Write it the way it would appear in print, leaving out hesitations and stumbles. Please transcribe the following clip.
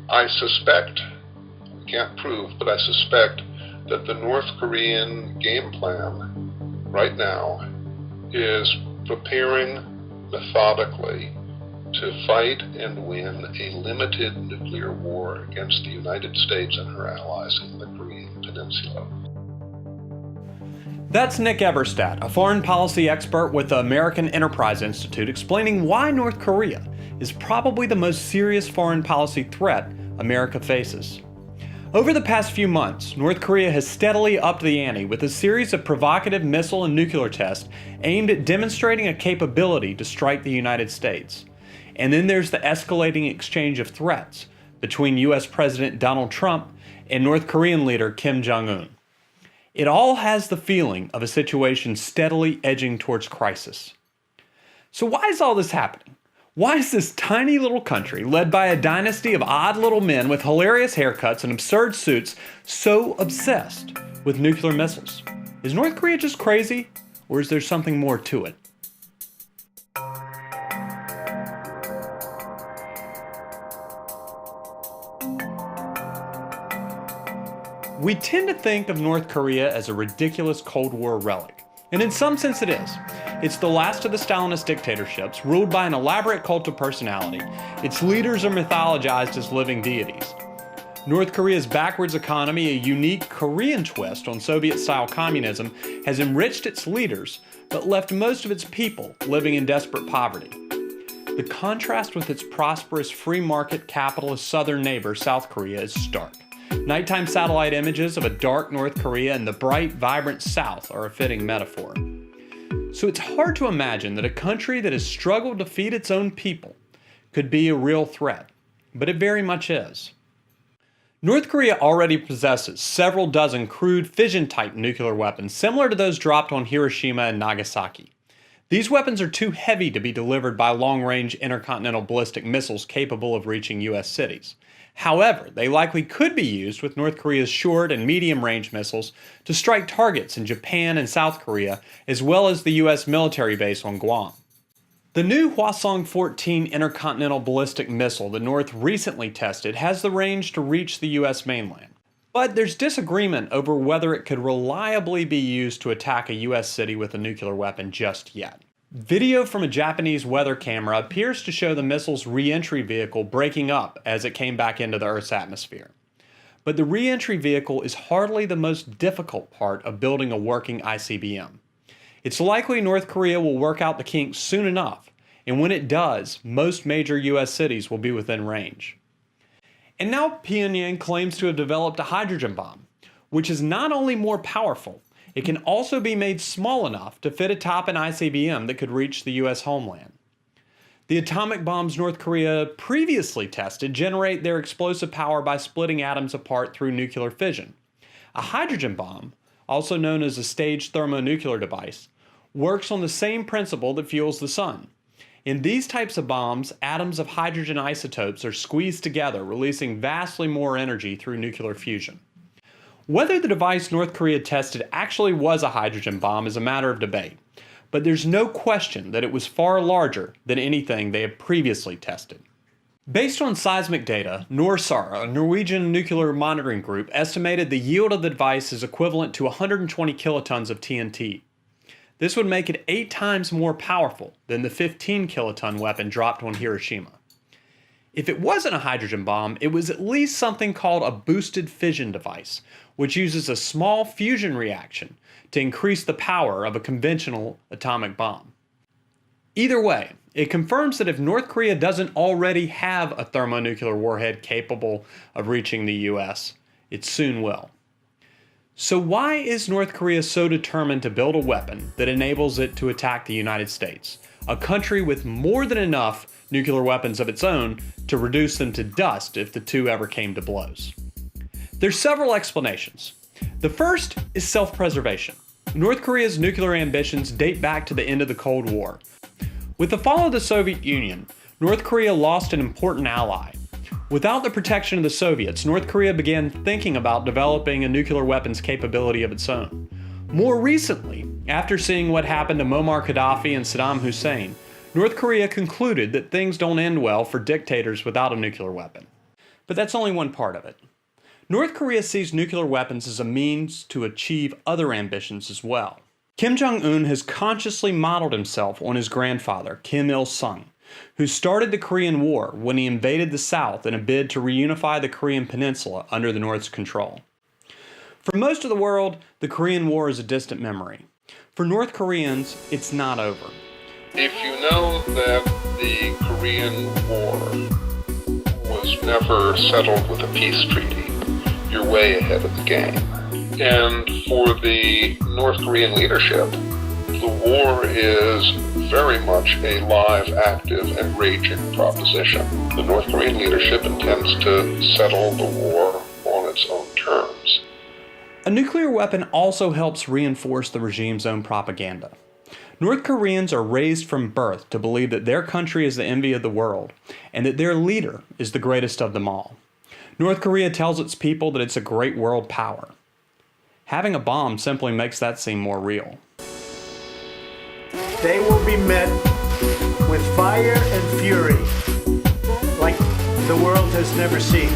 I suspect, can't prove, but I suspect that the North Korean game plan right now is preparing methodically to fight and win a limited nuclear war against the United States and her allies in the Korean Peninsula. That's Nick Eberstadt, a foreign policy expert with the American Enterprise Institute, explaining why North Korea is probably the most serious foreign policy threat America faces. Over the past few months, North Korea has steadily upped the ante with a series of provocative missile and nuclear tests aimed at demonstrating a capability to strike the United States. And then there's the escalating exchange of threats between US President Donald Trump and North Korean leader Kim Jong-un. It all has the feeling of a situation steadily edging towards crisis. So why is all this happening? Why is this tiny little country, led by a dynasty of odd little men with hilarious haircuts and absurd suits, so obsessed with nuclear missiles? Is North Korea just crazy, or is there something more to it? We tend to think of North Korea as a ridiculous Cold War relic, and in some sense it is. It's the last of the Stalinist dictatorships, ruled by an elaborate cult of personality. Its leaders are mythologized as living deities. North Korea's backwards economy, a unique Korean twist on Soviet-style communism, has enriched its leaders, but left most of its people living in desperate poverty. The contrast with its prosperous free market capitalist southern neighbor, South Korea, is stark. Nighttime satellite images of a dark North Korea and the bright, vibrant South are a fitting metaphor. So it's hard to imagine that a country that has struggled to feed its own people could be a real threat, but it very much is. North Korea already possesses several dozen crude fission-type nuclear weapons similar to those dropped on Hiroshima and Nagasaki. These weapons are too heavy to be delivered by long-range intercontinental ballistic missiles capable of reaching U.S. cities. However, they likely could be used with North Korea's short and medium-range missiles to strike targets in Japan and South Korea, as well as the U.S. military base on Guam. The new Hwasong-14 intercontinental ballistic missile the North recently tested has the range to reach the U.S. mainland. But there's disagreement over whether it could reliably be used to attack a U.S. city with a nuclear weapon just yet. Video from a Japanese weather camera appears to show the missile's re-entry vehicle breaking up as it came back into the Earth's atmosphere. But the re-entry vehicle is hardly the most difficult part of building a working ICBM. It's likely North Korea will work out the kinks soon enough, and when it does, most major U.S. cities will be within range. And now Pyongyang claims to have developed a hydrogen bomb, which is not only more powerful, it can also be made small enough to fit atop an ICBM that could reach the U.S. homeland. The atomic bombs North Korea previously tested generate their explosive power by splitting atoms apart through nuclear fission. A hydrogen bomb, also known as a staged thermonuclear device, works on the same principle that fuels the sun. In these types of bombs, atoms of hydrogen isotopes are squeezed together, releasing vastly more energy through nuclear fusion. Whether the device North Korea tested actually was a hydrogen bomb is a matter of debate, but there's no question that it was far larger than anything they had previously tested. Based on seismic data, NORSAR, a Norwegian nuclear monitoring group, estimated the yield of the device is equivalent to 120 kilotons of TNT. This would make it 8 times more powerful than the 15 kiloton weapon dropped on Hiroshima. If it wasn't a hydrogen bomb, it was at least something called a boosted fission device, which uses a small fusion reaction to increase the power of a conventional atomic bomb. Either way, it confirms that if North Korea doesn't already have a thermonuclear warhead capable of reaching the US, it soon will. So why is North Korea so determined to build a weapon that enables it to attack the United States, a country with more than enough nuclear weapons of its own to reduce them to dust if the two ever came to blows? There's several explanations. The first is self-preservation. North Korea's nuclear ambitions date back to the end of the Cold War. With the fall of the Soviet Union, North Korea lost an important ally. Without the protection of the Soviets, North Korea began thinking about developing a nuclear weapons capability of its own. More recently, after seeing what happened to Muammar Gaddafi and Saddam Hussein, North Korea concluded that things don't end well for dictators without a nuclear weapon. But that's only one part of it. North Korea sees nuclear weapons as a means to achieve other ambitions as well. Kim Jong-un has consciously modeled himself on his grandfather, Kim Il-sung, who started the Korean War when he invaded the South in a bid to reunify the Korean peninsula under the North's control. For most of the world, the Korean War is a distant memory. For North Koreans, it's not over. If you know that the Korean War was never settled with a peace treaty, you're way ahead of the game. And for the North Korean leadership, the war is very much a live, active, and raging proposition. The North Korean leadership intends to settle the war on its own terms. A nuclear weapon also helps reinforce the regime's own propaganda. North Koreans are raised from birth to believe that their country is the envy of the world, and that their leader is the greatest of them all. North Korea tells its people that it's a great world power. Having a bomb simply makes that seem more real. They will be met with fire and fury like the world has never seen.